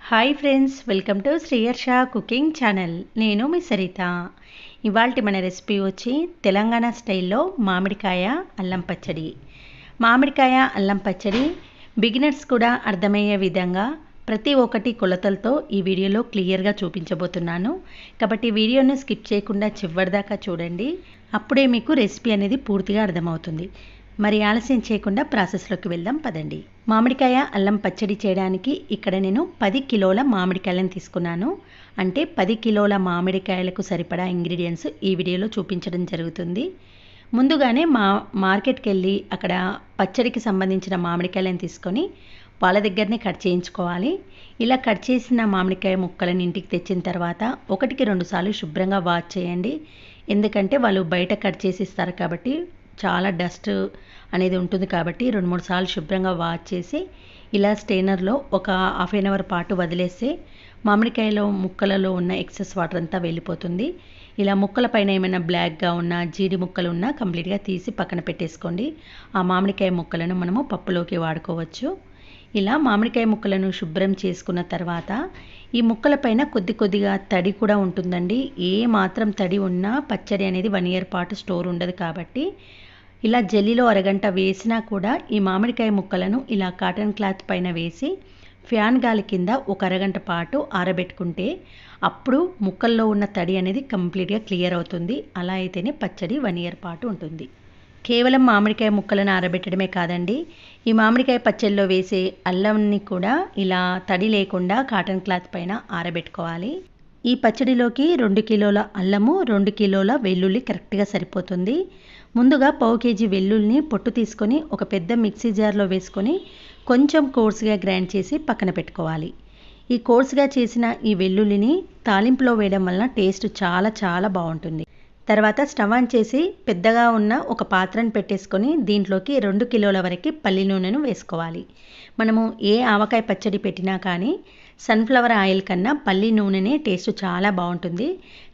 Hi friends, welcome to Sriyarsha cooking channel. నేను మీ సరిత. ఇవాల్టి మన రెసిపీ వచ్చి తెలంగాణ స్టైల్లో మామిడికాయ అల్లం పచ్చడి. మామిడికాయ అల్లం పచ్చడి బిగినర్స్ కూడా అర్థమయ్యే విధంగా ప్రతి ఒక్కటి కొలతలతో ఈ వీడియోలో క్లియర్గా చూపించబోతున్నాను. కాబట్టి వీడియోను స్కిప్ చేయకుండా చివరిదాకా చూడండి. అప్పుడే మీకు రెసిపీ అనేది పూర్తిగా అర్థమవుతుంది. మరి ఆలస్యం చేయకుండా ప్రాసెస్లోకి వెళ్దాం పదండి. మామిడికాయ అల్లం పచ్చడి చేయడానికి ఇక్కడ నేను 10 కిలోల మామిడికాయలను తీసుకున్నాను. అంటే 10 కిలోల మామిడికాయలకు సరిపడా ఇంగ్రీడియంట్స్ ఈ వీడియోలో చూపించడం జరుగుతుంది. ముందుగానే మార్కెట్కి వెళ్ళి అక్కడ పచ్చడికి సంబంధించిన మామిడికాయలను తీసుకొని వాళ్ళ దగ్గరనే కట్ చేయించుకోవాలి. ఇలా కట్ చేసిన మామిడికాయ ముక్కలను ఇంటికి తెచ్చిన తర్వాత 1కి 2 సార్లు శుభ్రంగా వాష్ చేయండి. ఎందుకంటే వాళ్ళు బయట కట్ చేసి ఇస్తారు కాబట్టి చాలా డస్ట్ అనేది ఉంటుంది కాబట్టి 2-3 సార్లు శుభ్రంగా వాష్ చేసి ఇలా స్టెయినర్లో ఒక హాఫ్ ఎన్ అవర్ పాటు వదిలేస్తే మామిడికాయలో ముక్కలలో ఉన్న ఎక్సెస్ వాటర్ అంతా వెళ్ళిపోతుంది. ఇలా ముక్కల పైన ఏమైనా బ్లాక్గా ఉన్న జీడి ముక్కలు ఉన్నా కంప్లీట్గా తీసి పక్కన పెట్టేసుకోండి. ఆ మామిడికాయ ముక్కలను మనము పప్పులోకి వాడుకోవచ్చు. ఇలా మామిడికాయ ముక్కలను శుభ్రం చేసుకున్న తర్వాత ఈ ముక్కల పైన కొద్దిగా తడి కూడా ఉంటుందండి. ఏ మాత్రం తడి ఉన్నా పచ్చడి అనేది 1 ఇయర్ పాటు స్టోర్ ఉండదు కాబట్టి ఇలా జల్లీలో అరగంట వేసినా కూడా ఈ మామిడికాయ ముక్కలను ఇలా కాటన్ క్లాత్ పైన వేసి ఫ్యాన్ గాలి కింద ఒక అరగంట పాటు ఆరబెట్టుకుంటే అప్పుడు ముక్కల్లో ఉన్న తడి అనేది కంప్లీట్గా క్లియర్ అవుతుంది. అలా అయితేనే పచ్చడి 1 ఇయర్ పాటు ఉంటుంది. కేవలం మామిడికాయ ముక్కలను ఆరబెట్టడమే కాదండి, ఈ మామిడికాయ పచ్చడిలో వేసే అల్లంని కూడా ఇలా తడి లేకుండా కాటన్ క్లాత్ పైన ఆరబెట్టుకోవాలి. ఈ పచ్చడిలోకి 2 కిలోల అల్లము, 2 కిలోల వెల్లుల్లి కరెక్ట్గా సరిపోతుంది. ముందుగా 1/2 కేజీ వెల్లుల్లిని పొట్టు తీసుకొని ఒక పెద్ద మిక్సీ జార్లో వేసుకొని కొంచెం కోర్సుగా గ్రైండ్ చేసి పక్కన పెట్టుకోవాలి. ఈ కోర్సుగా చేసిన ఈ వెల్లుల్లిని తాలింపులో వేయడం వలన టేస్ట్ చాలా బాగుంటుంది. తర్వాత స్టవ్ ఆన్ చేసి పెద్దగా ఉన్న ఒక పాత్రను పెట్టేసుకొని దీంట్లోకి 2 కిలోల వరకు పల్లి నూనెను వేసుకోవాలి. మనము ఏ ఆవకాయ పచ్చడి పెట్టినా కానీ సన్ఫ్లవర్ ఆయిల్ కన్నా పల్లి నూనెనే టేస్ట్ చాలా బాగుంటుంది.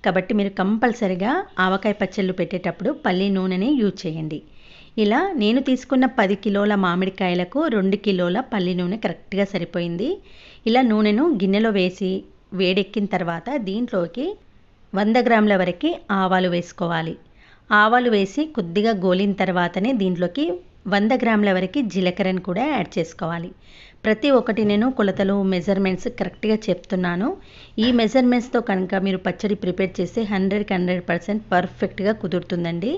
కాబట్టి మీరు కంపల్సరిగా ఆవకాయ పచ్చళ్ళు పెట్టేటప్పుడు పల్లి నూనెనే యూజ్ చేయండి. ఇలా నేను తీసుకున్న 10 కిలోల మామిడికాయలకు 2 కిలోల పల్లి నూనె కరెక్ట్గా సరిపోయింది. ఇలా నూనెను గిన్నెలో వేసి వేడెక్కిన తర్వాత దీంట్లోకి 100 గ్రాముల వరకు ఆవాలు వేసుకోవాలి. ఆవాలు వేసి కొద్దిగా గోలిన తర్వాతనే దీంట్లోకి 100 గ్రాముల వరకు జీలకర్రను కూడా యాడ్ చేసుకోవాలి. ప్రతి ఒక్కటి నేను కొలతలు మెజర్మెంట్స్ కరెక్ట్గా చెప్తున్నాను. ఈ మెజర్మెంట్స్తో కనుక మీరు పచ్చడి ప్రిపేర్ చేస్తే 100కి 100% పర్ఫెక్ట్గా కుదురుతుందండి.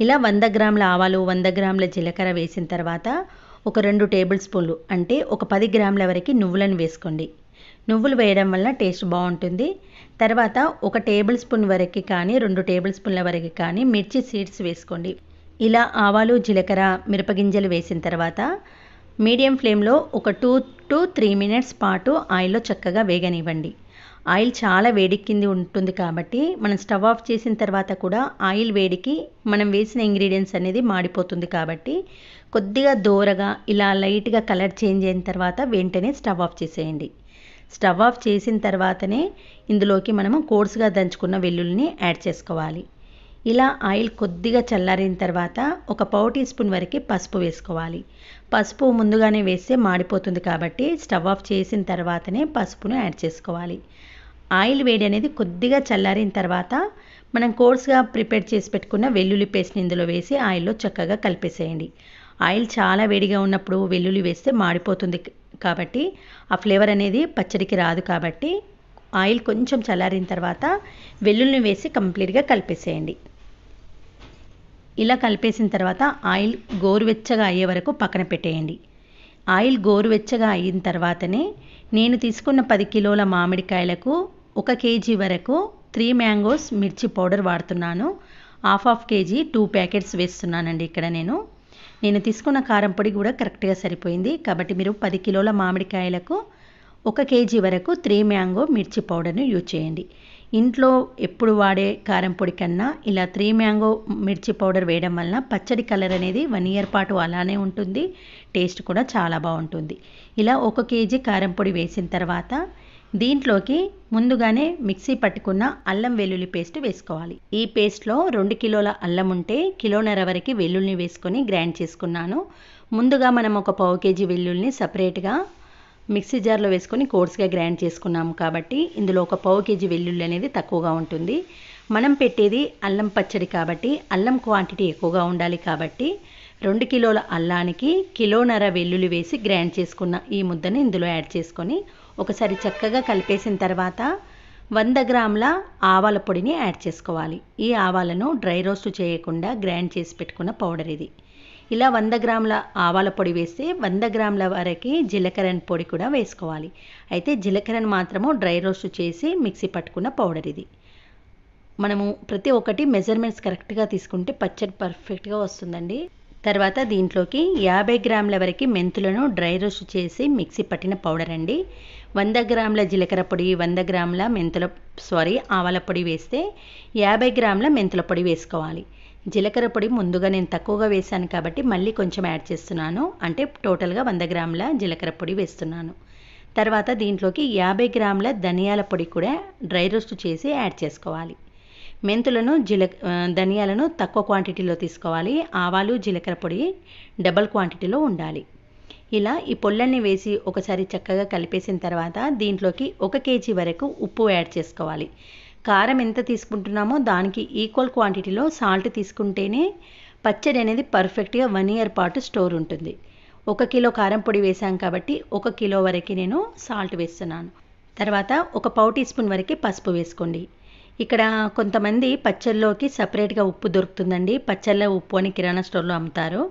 ఇలా 100 గ్రాముల ఆవాలు, 100 గ్రాముల జీలకర్ర వేసిన తర్వాత ఒక 2 టేబుల్ స్పూన్లు అంటే ఒక 10 గ్రాముల వరకు నువ్వులను వేసుకోండి. నువ్వులు వేయడం వల్ల టేస్ట్ బాగుంటుంది. తర్వాత ఒక టేబుల్ స్పూన్ వరకు కానీ 2 టేబుల్ స్పూన్ల వరకు కానీ మిర్చి సీడ్స్ వేసుకోండి. ఇలా ఆవాలు, జీలకర్ర, మిరపగింజలు వేసిన తర్వాత మీడియం ఫ్లేమ్లో ఒక 2 to 3 మినిట్స్ పాటు ఆయిల్లో చక్కగా వేగనివ్వండి. ఆయిల్ చాలా వేడెక్కింది ఉంటుంది కాబట్టి మనం స్టవ్ ఆఫ్ చేసిన తర్వాత కూడా ఆయిల్ వేడికి మనం వేసిన ఇంగ్రీడియంట్స్ అనేది మాడిపోతుంది కాబట్టి కొద్దిగా దోరగా ఇలా లైట్గా కలర్ చేంజ్ అయిన తర్వాత వెంటనే స్టవ్ ఆఫ్ చేసేయండి. స్టవ్ ఆఫ్ చేసిన తర్వాతనే ఇందులోకి మనము కోర్సుగా దంచుకున్న వెల్లుల్లిని యాడ్ చేసుకోవాలి. ఇలా ఆయిల్ కొద్దిగా చల్లారిన తర్వాత ఒక 1/4 టీ స్పూన్ వరకు పసుపు వేసుకోవాలి. పసుపు ముందుగానే వేస్తే మాడిపోతుంది కాబట్టి స్టవ్ ఆఫ్ చేసిన తర్వాతనే పసుపును యాడ్ చేసుకోవాలి. ఆయిల్ వేడి అనేది కొద్దిగా చల్లారిన తర్వాత మనం కోర్సుగా ప్రిపేర్ చేసి పెట్టుకున్న వెల్లుల్లి పేస్ట్ని ఇందులో వేసి ఆయిల్లో చక్కగా కలిపేసేయండి. ఆయిల్ చాలా వేడిగా ఉన్నప్పుడు వెల్లుల్లి వేస్తే మాడిపోతుంది కాబట్టి ఆ ఫ్లేవర్ అనేది పచ్చడికి రాదు. కాబట్టి ఆయిల్ కొంచెం చల్లారిన తర్వాత వెల్లుల్లిని వేసి కంప్లీట్గా కలిపేసేయండి. ఇలా కలిపేసిన తర్వాత ఆయిల్ గోరువెచ్చగా అయ్యే వరకు పక్కన పెట్టేయండి. ఆయిల్ గోరువెచ్చగా అయిన తర్వాతనే నేను తీసుకున్న 10 కిలోల మామిడికాయలకు 1 కేజీ వరకు 3 మ్యాంగోస్ మిర్చి పౌడర్ వాడుతున్నాను. హాఫ్ కేజీ 2 ప్యాకెట్స్ వేస్తున్నానండి. ఇక్కడ నేను తీసుకున్న కారం పొడి కూడా కరెక్ట్గా సరిపోయింది. కాబట్టి మీరు 10 కిలోల మామిడికాయలకు 1 కేజీ వరకు 3 మ్యాంగో మిర్చి పౌడర్ను యూజ్ చేయండి. ఇంట్లో ఎప్పుడు వాడే కారం పొడి కన్నా ఇలా 3 మ్యాంగో మిర్చి పౌడర్ వేయడం వలన పచ్చడి కలర్ అనేది 1 ఇయర్ పాటు అలానే ఉంటుంది. టేస్ట్ కూడా చాలా బాగుంటుంది. ఇలా 1 కేజీ కారం పొడి వేసిన తర్వాత దీంట్లోకి ముందుగానే మిక్సీ పట్టుకున్న అల్లం వెల్లుల్లి పేస్ట్ వేసుకోవాలి. ఈ పేస్ట్లో 2 కిలోల అల్లం ఉంటే 1.5 కిలోల వరకు వెల్లుల్లిని వేసుకొని గ్రైండ్ చేసుకున్నాను. ముందుగా మనం ఒక 1/2 కేజీ వెల్లుల్లిని సపరేట్గా మిక్సీ జార్లో వేసుకొని కోర్స్గా గ్రైండ్ చేసుకున్నాము కాబట్టి ఇందులో ఒక పావు కేజీ వెల్లుల్లి అనేది తక్కువగా ఉంటుంది. మనం పెట్టేది అల్లం పచ్చడి కాబట్టి అల్లం క్వాంటిటీ ఎక్కువగా ఉండాలి కాబట్టి 2 కిలోల అల్లానికి కిలోన్నర వెల్లుల్లి వేసి గ్రైండ్ చేసుకున్న ఈ ముద్దని ఇందులో యాడ్ చేసుకొని ఒకసారి చక్కగా కలిపేసిన తర్వాత 100 గ్రాముల ఆవాల పొడిని యాడ్ చేసుకోవాలి. ఈ ఆవాలను డ్రై రోస్ట్ చేయకుండా గ్రైండ్ చేసి పెట్టుకున్న పౌడర్ ఇది. ఇలా 100 గ్రాముల ఆవాల పొడి వేస్తే 100 గ్రాముల వరకు జీలకర్ర పొడి కూడా వేసుకోవాలి. అయితే జీలకర్రను మాత్రము డ్రై రోస్ట్ చేసి మిక్సీ పట్టుకున్న పౌడర్ ఇది. మనము ప్రతి ఒక్కటి మెజర్మెంట్స్ కరెక్ట్గా తీసుకుంటే పచ్చడి పర్ఫెక్ట్గా వస్తుందండి. తర్వాత దీంట్లోకి 50 గ్రాముల వరకు మెంతులను డ్రై రోస్ట్ చేసి మిక్సీ పట్టిన పౌడర్ అండి. 100 గ్రాముల జీలకర్ర పొడి 100 గ్రాముల ఆవాల పొడి వేస్తే 50 గ్రాముల మెంతుల పొడి వేసుకోవాలి. జీలకర్ర పొడి ముందుగా నేను తక్కువగా వేశాను కాబట్టి మళ్ళీ కొంచెం యాడ్ చేస్తున్నాను. అంటే టోటల్గా 100 గ్రాముల జీలకర్ర పొడి వేస్తున్నాను. తర్వాత దీంట్లోకి 50 గ్రాముల ధనియాల పొడి కూడా డ్రై రోస్ట్ చేసి యాడ్ చేసుకోవాలి. మెంతులను ధనియాలను తక్కువ క్వాంటిటీలో తీసుకోవాలి. ఆవాలు జీలకర్ర పొడి డబల్ క్వాంటిటీలో ఉండాలి. ఇలా ఈ పొళ్ళన్నీ వేసి ఒకసారి చక్కగా కలిపేసిన తర్వాత దీంట్లోకి 1 కేజీ వరకు ఉప్పు యాడ్ చేసుకోవాలి. కారం ఎంత తీసుకుంటున్నామో దానికి ఈక్వల్ క్వాంటిటీలో సాల్ట్ తీసుకుంటేనే పచ్చడి అనేది పర్ఫెక్ట్గా 1 ఇయర్ పాటు స్టోర్ ఉంటుంది. 1 కిలో కారం పొడి వేసాం కాబట్టి 1 కిలో వరకు నేను సాల్ట్ వేస్తున్నాను. తర్వాత 1 పావు టీ స్పూన్ వరకు పసుపు వేసుకోండి. ఇక్కడ కొంతమంది పచ్చళ్ళలోకి సపరేట్గా ఉప్పు దొరుకుతుందండి. పచ్చళ్ళ ఉప్పు అని కిరాణా స్టోర్లో అమ్ముతారు.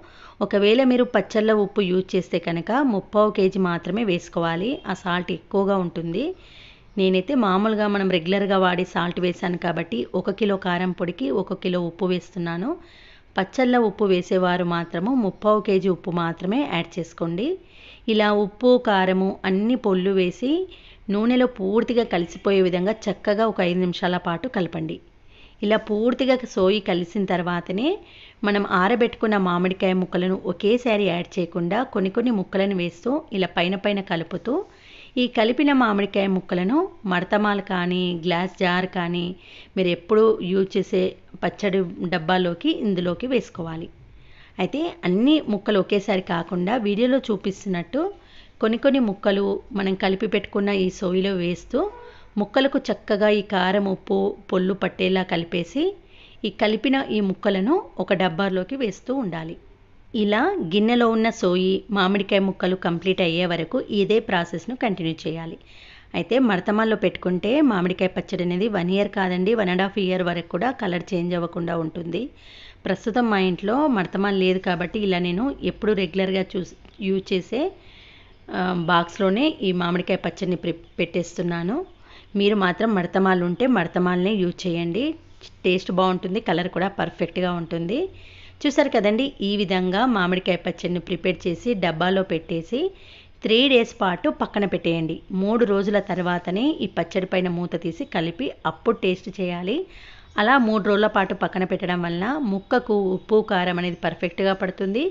ఒకవేళ మీరు పచ్చళ్ళ ఉప్పు యూజ్ చేస్తే కనుక 3/4 కేజీ మాత్రమే వేసుకోవాలి. ఆ సాల్ట్ ఎక్కువగా ఉంటుంది. నేనైతే మామూలుగా మనం రెగ్యులర్గా వాడే సాల్ట్ వేసాను కాబట్టి 1 కిలో కారం పొడికి 1 కిలో ఉప్పు వేస్తున్నాను. పచ్చళ్ళ ఉప్పు వేసేవారు మాత్రము 3/4 కేజీ ఉప్పు మాత్రమే యాడ్ చేసుకోండి. ఇలా ఉప్పు కారము అన్ని పొళ్ళు వేసి నూనెలో పూర్తిగా కలిసిపోయే విధంగా చక్కగా ఒక 5 నిమిషాల పాటు కలపండి. ఇలా పూర్తిగా సోయి కలిసిన తర్వాతనే మనం ఆరబెట్టుకున్న మామిడికాయ ముక్కలను ఒకేసారి యాడ్ చేయకుండా కొన్ని ముక్కలను వేస్తూ ఇలా పైన కలుపుతూ ఈ కలిపిన మామిడికాయ ముక్కలను మడతమాల కానీ గ్లాస్ జార్ కానీ మీరు ఎప్పుడు యూజ్ చేసే పచ్చడి డబ్బాలోకి ఇందులోకి వేసుకోవాలి. అయితే అన్ని ముక్కలు ఒకేసారి కాకుండా వీడియోలో చూపిస్తున్నట్టు కొన్ని ముక్కలు మనం కలిపి పెట్టుకున్న ఈ సోయిలో వేస్తూ ముక్కలకు చక్కగా ఈ కారం ఉప్పు పొల్లు పట్టేలా కలిపేసి ఈ కలిపిన ఈ ముక్కలను ఒక డబ్బాలోకి వేస్తూ ఉండాలి. ఇలా గిన్నెలో ఉన్న సోయి మామిడికాయ ముక్కలు కంప్లీట్ అయ్యే వరకు ఇదే ప్రాసెస్ను కంటిన్యూ చేయాలి. అయితే మడతమాల్లో పెట్టుకుంటే మామిడికాయ పచ్చడి అనేది 1 ఇయర్ కాదండి 1.5 ఇయర్ వరకు కూడా కలర్ చేంజ్ అవ్వకుండా ఉంటుంది. ప్రస్తుతం మా ఇంట్లో మడతమాల లేదు కాబట్టి ఇలా నేను ఎప్పుడు రెగ్యులర్గా యూజ్ చేసే బాక్స్లోనే ఈ మామిడికాయ పచ్చడిని పెట్టేస్తున్నాను. మీరు మాత్రం మడతమాలు ఉంటే మడతమాలనే యూజ్ చేయండి. టేస్ట్ బాగుంటుంది, కలర్ కూడా పర్ఫెక్ట్గా ఉంటుంది. చూసారు కదండి, ఈ విధంగా మామిడికాయ పచ్చడిని ప్రిపేర్ చేసి డబ్బాలో పెట్టేసి 3 డేస్ పాటు పక్కన పెట్టేయండి. 3 రోజుల తర్వాతనే ఈ పచ్చడి పైన మూత తీసి కలిపి అప్పుడు టేస్ట్ చేయాలి. అలా 3 రోజుల పాటు పక్కన పెట్టడం వలన ముక్కకు ఉప్పు కారం అనేది పర్ఫెక్ట్గా పడుతుంది.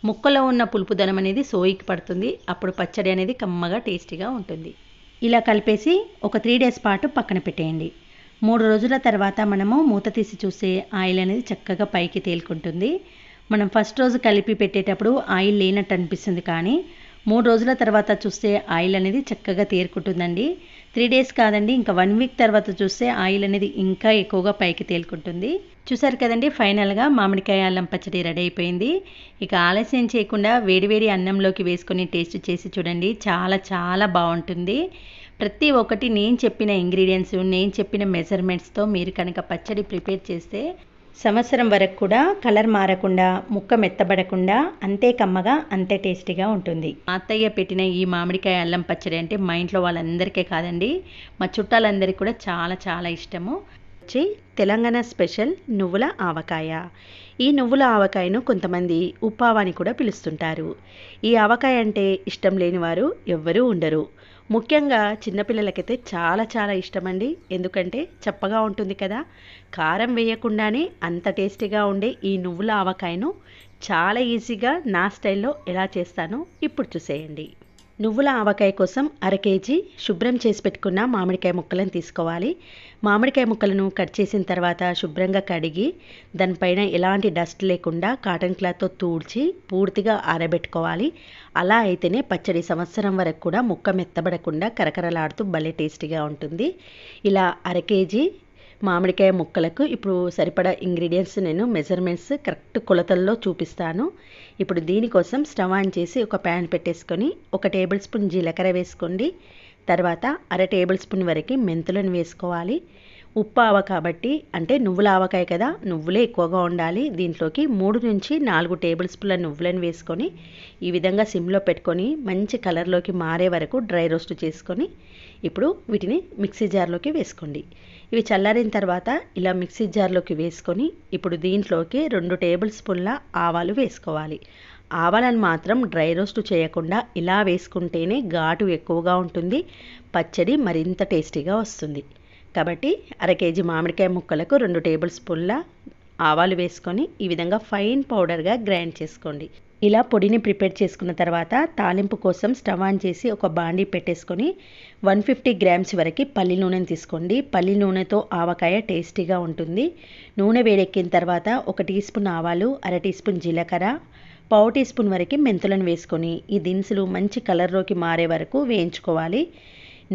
ముక్కలో ఉన్న పులుపుదనం అనేది సోయికి పడుతుంది. అప్పుడు పచ్చడి అనేది కమ్మగా టేస్టీగా ఉంటుంది. ఇలా కలిపేసి ఒక 3 డేస్ పాటు పక్కన పెట్టేయండి. 3 రోజుల తర్వాత మనము మూత తీసి చూస్తే ఆయిల్ అనేది చక్కగా పైకి తేలుకుంటుంది. మనం ఫస్ట్ రోజు కలిపి పెట్టేటప్పుడు ఆయిల్ లేనట్టు అనిపిస్తుంది, కానీ 3 రోజుల తర్వాత చూస్తే ఆయిల్ అనేది చక్కగా తేరుకుంటుందండి. 3 డేస్ కాదండి, ఇంకా 1 వీక్ తర్వాత చూస్తే ఆయిల్ అనేది ఇంకా ఎక్కువగా పైకి తేలుకుంటుంది. చూసారు కదండి, ఫైనల్గా మామిడికాయ అల్లం పచ్చడి రెడీ అయిపోయింది. ఇక ఆలస్యం చేయకుండా వేడివేడి అన్నంలోకి వేసుకొని టేస్ట్ చేసి చూడండి. చాలా చాలా బాగుంటుంది. ప్రతి ఒక్కటి నేను చెప్పిన ఇంగ్రీడియంట్స్, నేను చెప్పిన మెజర్మెంట్స్తో మీరు కనుక పచ్చడి ప్రిపేర్ చేస్తే సంవత్సరం వరకు కూడా కలర్ మారకుండా ముక్క మెత్తబడకుండా అంతే కమ్మగా అంతే టేస్టీగా ఉంటుంది. మా అత్తయ్య పెట్టిన ఈ మామిడికాయ అల్లం పచ్చడి అంటే మా ఇంట్లో వాళ్ళందరికీ కాదండి, మా చుట్టాలందరికీ కూడా చాలా చాలా ఇష్టము. వచ్చి తెలంగాణ స్పెషల్ నువ్వుల ఆవకాయ. ఈ నువ్వుల ఆవకాయను కొంతమంది ఉప్పావ అని కూడా పిలుస్తుంటారు. ఈ ఆవకాయ అంటే ఇష్టం లేని వారు ఎవ్వరూ ఉండరు. ముఖ్యంగా చిన్నపిల్లలకైతే చాలా చాలా ఇష్టమండి. ఎందుకంటే చప్పగా ఉంటుంది కదా. కారం వేయకుండానే అంత టేస్టీగా ఉండే ఈ నువ్వుల ఆవకాయను చాలా ఈజీగా నా స్టైల్లో ఎలా చేస్తానో ఇప్పుడు చూసేయండి. నువ్వుల ఆవకాయ కోసం అర కేజీ శుభ్రం చేసి పెట్టుకున్న మామిడికాయ ముక్కలను తీసుకోవాలి. మామిడికాయ ముక్కలను కట్ చేసిన తర్వాత శుభ్రంగా కడిగి దానిపైన ఎలాంటి డస్ట్ లేకుండా కాటన్ క్లాత్తో తుడిచి పూర్తిగా ఆరబెట్టుకోవాలి. అలా అయితేనే పచ్చడి సంవత్సరం వరకు కూడా ముక్క మెత్తబడకుండా కరకరలాడుతూ భలే టేస్టీగా ఉంటుంది. ఇలా అర కేజీ మామిడికాయ ముక్కలకు ఇప్పుడు సరిపడా ఇంగ్రీడియంట్స్ నేను మెజర్మెంట్స్ కరెక్ట్ కొలతల్లో చూపిస్తాను. ఇప్పుడు దీనికోసం స్టవ్ ఆన్ చేసి ఒక ప్యాన్ పెట్టేసుకొని 1 టేబుల్ స్పూన్ జీలకర్ర వేసుకోండి. తర్వాత అర టేబుల్ స్పూన్ వరకు మెంతులను వేసుకోవాలి. ఉప్పు ఆవ కాబట్టి అంటే నువ్వుల ఆవకాయ కదా, నువ్వులే ఎక్కువగా ఉండాలి. దీంట్లోకి 3 నుంచి 4 టేబుల్ స్పూన్ల నువ్వులను వేసుకొని ఈ విధంగా సిమ్లో పెట్టుకొని మంచి కలర్లోకి మారే వరకు డ్రై రోస్ట్ చేసుకొని ఇప్పుడు వీటిని మిక్సీ జార్లోకి వేసుకోండి. ఇవి చల్లారిన తర్వాత ఇలా మిక్సీ జార్లోకి వేసుకొని ఇప్పుడు దీంట్లోకి 2 టేబుల్ స్పూన్ల ఆవాలు వేసుకోవాలి. ఆవాలను మాత్రం డ్రై రోస్ట్ చేయకుండా ఇలా వేసుకుంటేనే ఘాటు ఎక్కువగా ఉంటుంది, పచ్చడి మరింత టేస్టీగా వస్తుంది. కాబట్టి అర కేజీ మామిడికాయ ముక్కలకు 2 టేబుల్ స్పూన్ల ఆవాలు వేసుకొని ఈ విధంగా ఫైన్ పౌడర్గా గ్రైండ్ చేసుకోండి. ఇలా పొడిని ప్రిపేర్ చేసుకున్న తర్వాత తాలింపు కోసం స్టవ్ ఆన్ చేసి ఒక బాండీ పెట్టేసుకొని 150 గ్రామ్స్ వరకు పల్లి నూనెను తీసుకోండి. పల్లి నూనెతో ఆవకాయ టేస్టీగా ఉంటుంది. నూనె వేడెక్కిన తర్వాత 1 టీ స్పూన్ ఆవాలు, అర టీ స్పూన్ జీలకర్ర, పావు టీ స్పూన్ వరకు మెంతులను వేసుకొని ఈ దినుసులు మంచి కలర్లోకి మారే వరకు వేయించుకోవాలి.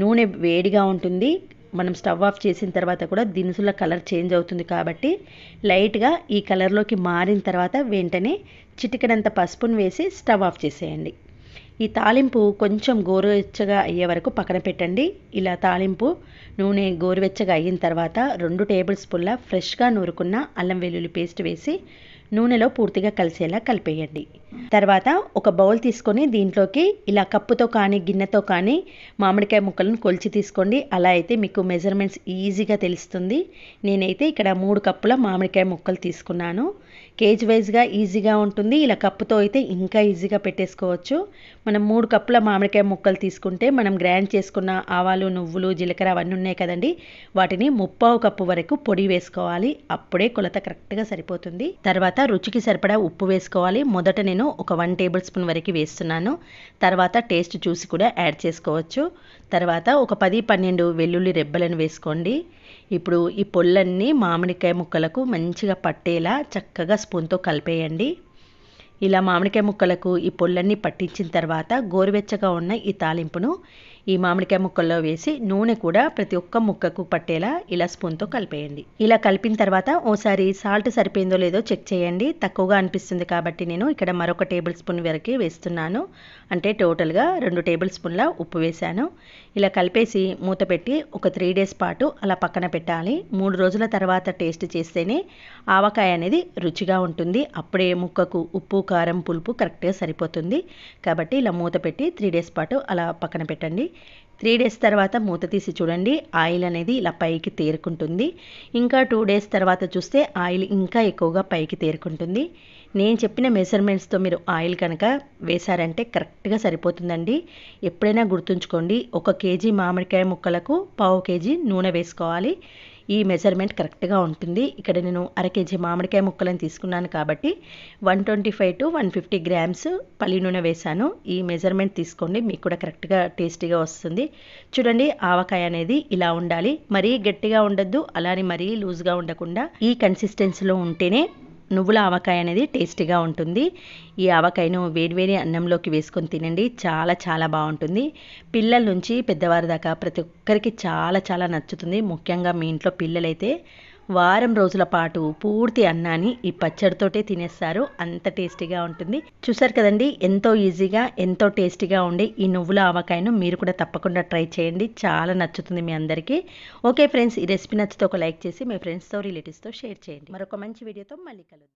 నూనె వేడిగా ఉంటుంది. మనం స్టవ్ ఆఫ్ చేసిన తర్వాత కూడా దినుసుల కలర్ చేంజ్ అవుతుంది కాబట్టి లైట్గా ఈ కలర్లోకి మారిన తర్వాత వెంటనే చిటికెడంత పసుపును వేసి స్టవ్ ఆఫ్ చేసేయండి. ఈ తాలింపు కొంచెం గోరువెచ్చగా అయ్యే వరకు పక్కన పెట్టండి. ఇలా తాలింపు నూనె గోరువెచ్చగా అయిన తర్వాత 2 టేబుల్ స్పూన్ల ఫ్రెష్గా నూరుకున్న అల్లం వెల్లుల్లి పేస్ట్ వేసి నూనెలో పూర్తిగా కలిసేలా కలిపేయండి. తర్వాత ఒక బౌల్ తీసుకొని దీంట్లోకి ఇలా కప్పుతో కానీ గిన్నెతో కానీ మామిడికాయ ముక్కలను కొలిచి తీసుకోండి. అలా అయితే మీకు మెజర్మెంట్స్ ఈజీగా తెలుస్తుంది. నేనైతే ఇక్కడ 3 కప్పుల మామిడికాయ ముక్కలు తీసుకున్నాను. కేజీ వైజ్గా ఈజీగా ఉంటుంది. ఇలా కప్పుతో అయితే ఇంకా ఈజీగా పెట్టేసుకోవచ్చు. మనం 3 కప్పుల మామిడికాయ ముక్కలు తీసుకుంటే మనం గ్రైండ్ చేసుకున్న ఆవాలు, నువ్వులు, జీలకర్ర అవన్నీ ఉన్నాయి కదండి, వాటిని 3/4 కప్పు వరకు పొడి వేసుకోవాలి. అప్పుడే కొలత కరెక్ట్గా సరిపోతుంది. తర్వాత రుచికి సరిపడా ఉప్పు వేసుకోవాలి. మొదట నేను ఒక 1 టేబుల్ స్పూన్ వరకు వేస్తున్నాను. తర్వాత టేస్ట్ చూసి కూడా యాడ్ చేసుకోవచ్చు. తర్వాత ఒక 10-12 వెల్లుల్లి రెబ్బలను వేసుకోండి. ఇప్పుడు ఈ పొల్లన్నీ మామిడికాయ ముక్కలకు మంచిగా పట్టేలా చక్కగా స్పూన్తో కలిపేయండి. ఇలా మామిడికాయ ముక్కలకు ఈ పొల్లన్నీ పట్టించిన తర్వాత గోరువెచ్చగా ఉన్న ఈ తాలింపును ఈ మామిడికాయ ముక్కల్లో వేసి నూనె కూడా ప్రతి ఒక్క ముక్కకు పట్టేలా ఇలా స్పూన్తో కలిపేయండి. ఇలా కలిపిన తర్వాత ఓసారి సాల్ట్ సరిపోయిందో లేదో చెక్ చేయండి. తక్కువగా అనిపిస్తుంది కాబట్టి నేను ఇక్కడ మరొక టేబుల్ స్పూన్ వరకు వేస్తున్నాను. అంటే టోటల్గా 2 టేబుల్ స్పూన్ల ఉప్పు వేశాను. ఇలా కలిపేసి మూత పెట్టి ఒక 3 డేస్ పాటు అలా పక్కన పెట్టాలి. 3 రోజుల తర్వాత టేస్ట్ చేస్తేనే ఆవకాయ అనేది రుచిగా ఉంటుంది. అప్పుడే ముక్కకు ఉప్పు, కారం, పులుపు కరెక్ట్గా సరిపోతుంది. కాబట్టి ఇలా మూత పెట్టి 3 డేస్ పాటు అలా పక్కన పెట్టండి. 3 డేస్ తర్వాత మూత తీసి చూడండి, ఆయిల్ అనేది ఇలా పైకి తేరుకుంటుంది. ఇంకా 2 డేస్ తర్వాత చూస్తే ఆయిల్ ఇంకా ఎక్కువగా పైకి తేరుకుంటుంది. నేను చెప్పిన మెజర్మెంట్స్తో మీరు ఆయిల్ కనుక వేశారంటే కరెక్ట్గా సరిపోతుందండి. ఎప్పుడైనా గుర్తుంచుకోండి, 1 కేజీ మామిడికాయ ముక్కలకు పావు కేజీ నూనె వేసుకోవాలి. ఈ మెజర్మెంట్ కరెక్ట్గా ఉంటుంది. ఇక్కడ నేను అర కేజీ మామిడికాయ ముక్కలను తీసుకున్నాను కాబట్టి 125 to 150 గ్రామ్స్ పల్లి నూనె వేశాను. ఈ మెజర్మెంట్ తీసుకోండి, మీకు కూడా కరెక్ట్గా టేస్టీగా వస్తుంది. చూడండి, ఆవకాయ అనేది ఇలా ఉండాలి. మరీ గట్టిగా ఉండద్దు, అలానే మరీ లూజ్గా ఉండకుండా ఈ కన్సిస్టెన్సీలో ఉంటేనే నువ్వుల ఆవకాయ అనేది టేస్టీగా ఉంటుంది. ఈ ఆవకాయను వేడివేడి అన్నంలోకి వేసుకొని తినండి, చాలా చాలా బాగుంటుంది. పిల్లల నుంచి పెద్దవారి దాకా ప్రతి ఒక్కరికి చాలా చాలా నచ్చుతుంది. ముఖ్యంగా మీ ఇంట్లో పిల్లలైతే వారం రోజుల పాటు పూర్తి అన్నాన్ని ఈ పచ్చడితోటే తినేస్తారు, అంత టేస్టీగా ఉంటుంది. చూసారు కదండి, ఎంతో ఈజీగా ఎంతో టేస్టీగా ఉండే ఈ నువ్వుల ఆవకాయను మీరు కూడా తప్పకుండా ట్రై చేయండి, చాలా నచ్చుతుంది మీ అందరికీ. ఓకే ఫ్రెండ్స్, ఈ రెసిపీ నచ్చితే ఒక లైక్ చేసి మీ ఫ్రెండ్స్తో రిలేటివ్స్తో షేర్ చేయండి. మరొక మంచి వీడియోతో మళ్ళీ కలుద్దాం.